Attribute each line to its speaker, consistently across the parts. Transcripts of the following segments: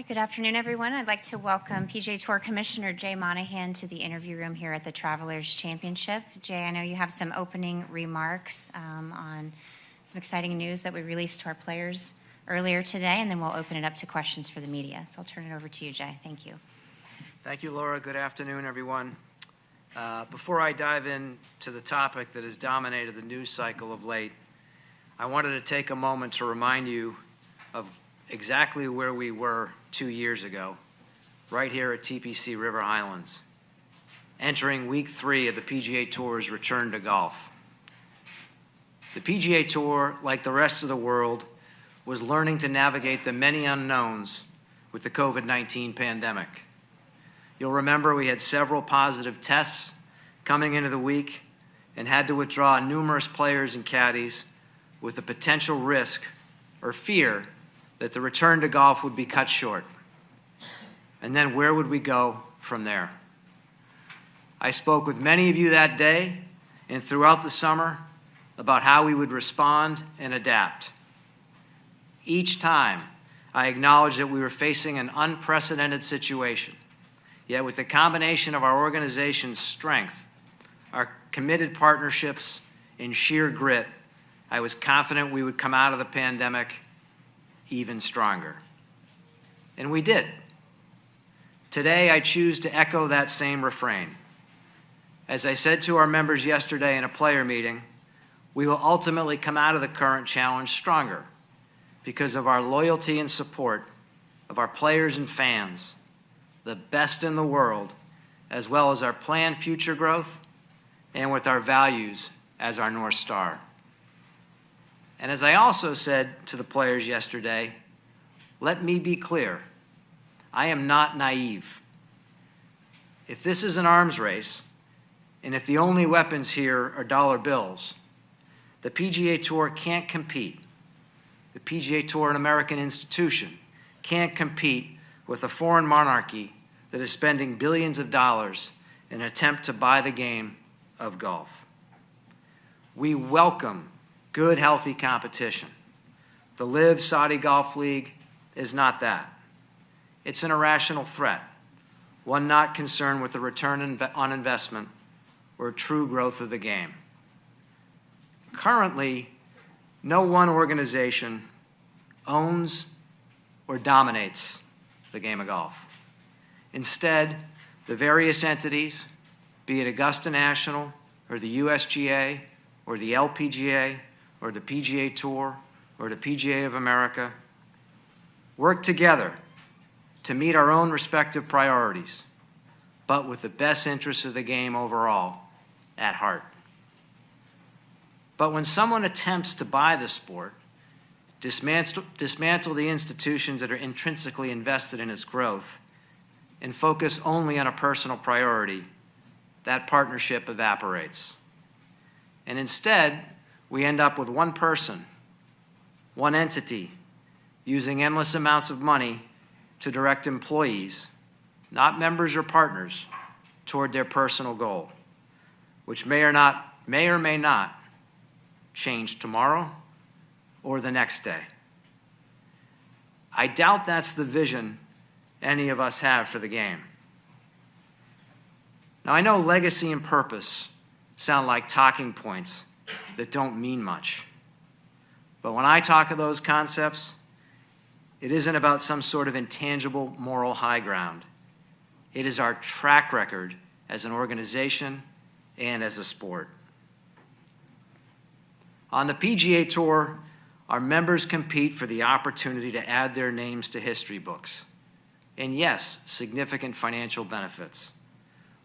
Speaker 1: right, good afternoon, everyone. I'd like to welcome PGA Tour Commissioner Jay Monahan to the interview room here at the Travelers Championship. Jay, I know you have some opening remarks on some exciting news that we released to our players earlier today, and then we'll open it up to questions for the media. So I'll turn it over to you, Jay. Thank you.
Speaker 2: Thank you, Laura. Good afternoon, everyone. Before I dive into the topic that has dominated the news cycle of late, I wanted to take a moment to remind you of exactly where we were 2 years ago, right here at TPC River Highlands, entering week 3 of the PGA Tour's return to golf. The PGA Tour, like the rest of the world, was learning to navigate the many unknowns with the COVID-19 pandemic. You'll remember we had several positive tests coming into the week and had to withdraw numerous players and caddies with the potential risk or fear that the return to golf would be cut short. And then where would we go from there? I spoke with many of you that day and throughout the summer about how we would respond and adapt. Each time, I acknowledged that we were facing an unprecedented situation. Yet with the combination of our organization's strength, our committed partnerships, and sheer grit, I was confident we would come out of the pandemic even stronger. And we did. Today, I choose to echo that same refrain. As I said to our members yesterday in a player meeting, we will ultimately come out of the current challenge stronger because of our loyalty and support of our players and fans, the best in the world, as well as our planned future growth, and with our values as our North Star. And as I also said to the players yesterday, let me be clear, I am not naive. If this is an arms race, and if the only weapons here are dollar bills, the PGA Tour can't compete. The PGA Tour, an American institution, can't compete with a foreign monarchy that is spending billions of dollars in an attempt to buy the game of golf. We welcome good, healthy competition. The LIV Saudi Golf League is not that. It's an irrational threat, one not concerned with the return on investment or true growth of the game. Currently, no one organization owns or dominates the game of golf. Instead, the various entities, be it Augusta National or the USGA or the LPGA or the PGA Tour or the PGA of America, work together to meet our own respective priorities, but with the best interests of the game overall at heart. But when someone attempts to buy the sport, dismantle the institutions that are intrinsically invested in its growth, and focus only on a personal priority, that partnership evaporates. And instead, we end up with one person, one entity, using endless amounts of money to direct employees, not members or partners, toward their personal goal, which may or may not change tomorrow or the next day. I doubt that's the vision any of us have for the game. Now, I know legacy and purpose sound like talking points that don't mean much. But when I talk of those concepts, it isn't about some sort of intangible moral high ground. It is our track record as an organization and as a sport. On the PGA Tour, our members compete for the opportunity to add their names to history books. And yes, significant financial benefits,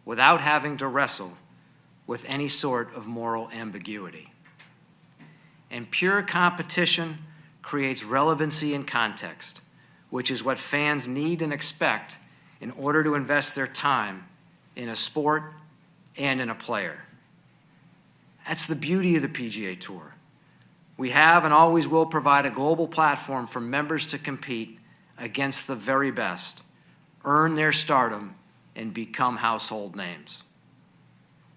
Speaker 2: without having to wrestle with any sort of moral ambiguity. And pure competition creates relevancy and context, which is what fans need and expect in order to invest their time in a sport and in a player. That's the beauty of the PGA Tour. We have and always will provide a global platform for members to compete against the very best, earn their stardom, and become household names.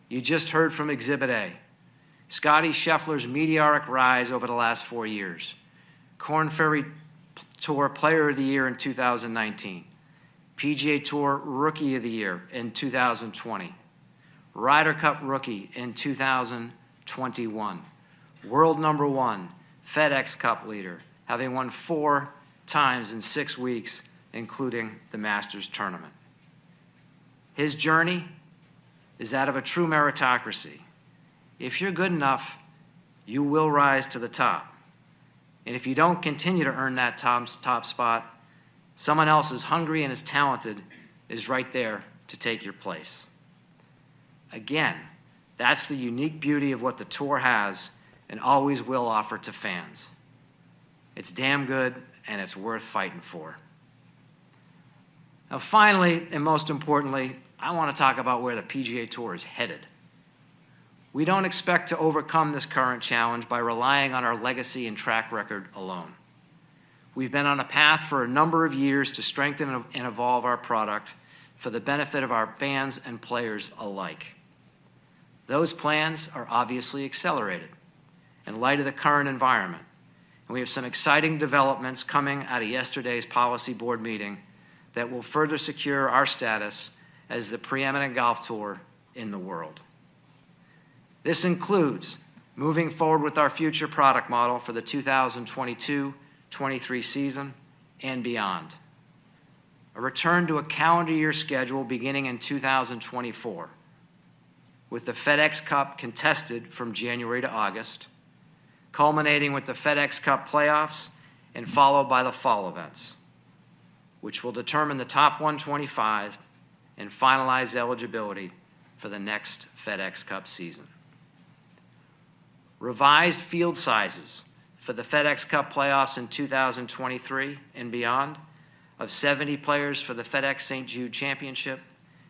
Speaker 2: You just heard from Exhibit A, Scottie Scheffler's meteoric rise over the last 4 years, Korn Ferry Tour Player of the Year in 2019, PGA Tour Rookie of the Year in 2020, Ryder Cup Rookie in 2021, World #1, FedEx Cup leader, having won 4 times in 6 weeks, including the Masters tournament. His journey is that of a true meritocracy. If you're good enough, you will rise to the top. And if you don't continue to earn that top spot, someone else as hungry and as talented is right there to take your place. Again, that's the unique beauty of what the tour has and always will offer to fans. It's damn good, and it's worth fighting for. Now, finally, and most importantly, I want to talk about where the PGA Tour is headed. We don't expect to overcome this current challenge by relying on our legacy and track record alone. We've been on a path for a number of years to strengthen and evolve our product for the benefit of our fans and players alike. Those plans are obviously accelerated in light of the current environment, and we have some exciting developments coming out of yesterday's policy board meeting that will further secure our status as the preeminent golf tour in the world. This includes moving forward with our future product model for the 2022-23 season and beyond. A return to a calendar year schedule beginning in 2024, with the FedEx Cup contested from January to August, culminating with the FedEx Cup playoffs and followed by the fall events, which will determine the top 125 and finalize eligibility for the next FedEx Cup season. Revised field sizes for the FedEx Cup playoffs in 2023 and beyond of 70 players for the FedEx St. Jude Championship,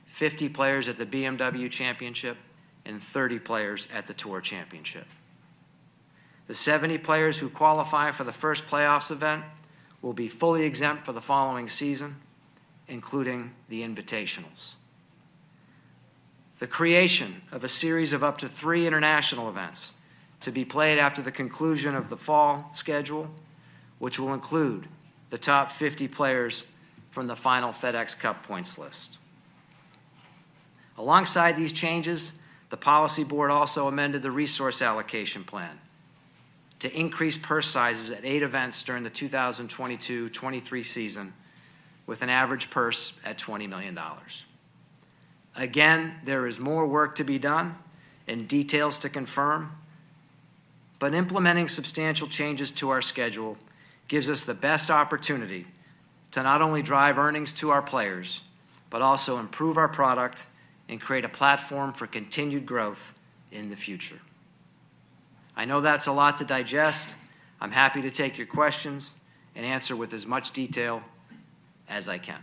Speaker 2: 50 players at the BMW Championship, and 30 players at the Tour Championship. The 70 players who qualify for the first playoffs event will be fully exempt for the following season, including the invitationals. The creation of a series of up to 3 international events to be played after the conclusion of the fall schedule, which will include the top 50 players from the final FedEx Cup points list. Alongside these changes, the policy board also amended the resource allocation plan to increase purse sizes at 8 events during the 2022-23 season, with an average purse at $20 million. Again, there is more work to be done and details to confirm, but implementing substantial changes to our schedule gives us the best opportunity to not only drive earnings to our players, but also improve our product and create a platform for continued growth in the future. I know that's a lot to digest. I'm happy to take your questions and answer with as much detail as I can.